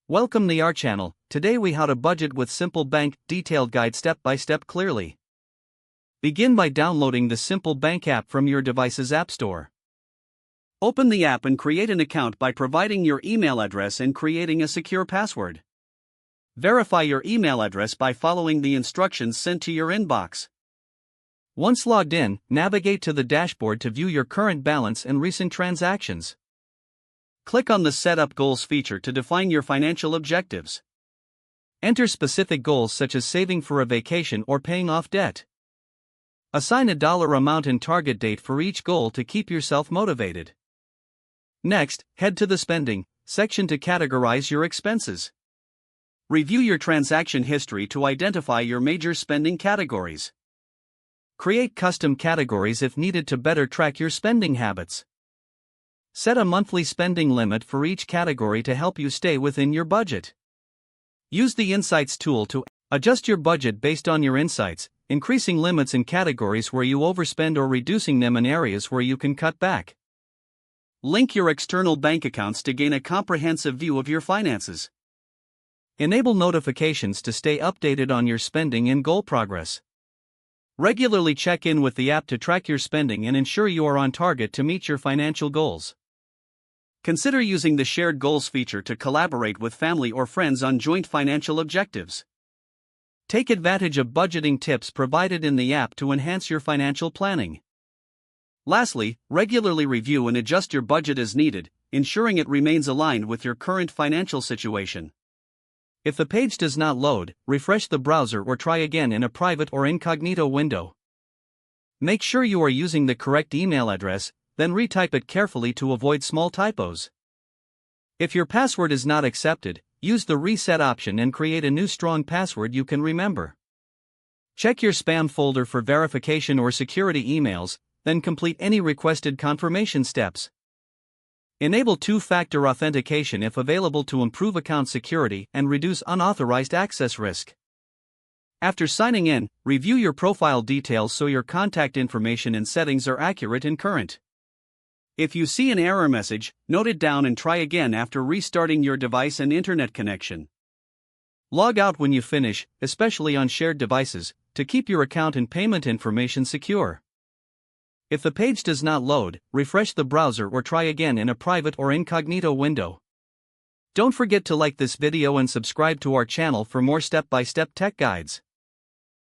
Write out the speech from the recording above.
Welcome to our channel. Today we how to budget with Simple Bank, detailed guide step by step clearly. Begin by downloading the Simple Bank app from your device's app store. Open the app and create an account by providing your email address and creating a secure password. Verify your email address by following the instructions sent to your inbox. Once logged in, navigate to the dashboard to view your current balance and recent transactions. Click on the Set Up Goals feature to define your financial objectives. Enter specific goals such as saving for a vacation or paying off debt. Assign a dollar amount and target date for each goal to keep yourself motivated. Next, head to the Spending section to categorize your expenses. Review your transaction history to identify your major spending categories. Create custom categories if needed to better track your spending habits. Set a monthly spending limit for each category to help you stay within your budget. Use the Insights tool to adjust your budget based on your insights, increasing limits in categories where you overspend or reducing them in areas where you can cut back. Link your external bank accounts to gain a comprehensive view of your finances. Enable notifications to stay updated on your spending and goal progress. Regularly check in with the app to track your spending and ensure you are on target to meet your financial goals. Consider using the Shared Goals feature to collaborate with family or friends on joint financial objectives. Take advantage of budgeting tips provided in the app to enhance your financial planning. Lastly, regularly review and adjust your budget as needed, ensuring it remains aligned with your current financial situation. If the page does not load, refresh the browser or try again in a private or incognito window. Make sure you are using the correct email address, then retype it carefully to avoid small typos. If your password is not accepted, use the reset option and create a new strong password you can remember. Check your spam folder for verification or security emails, then complete any requested confirmation steps. Enable two-factor authentication if available to improve account security and reduce unauthorized access risk. After signing in, review your profile details so your contact information and settings are accurate and current. If you see an error message, note it down and try again after restarting your device and internet connection. Log out when you finish, especially on shared devices, to keep your account and payment information secure. If the page does not load, refresh the browser or try again in a private or incognito window. Don't forget to like this video and subscribe to our channel for more step-by-step tech guides.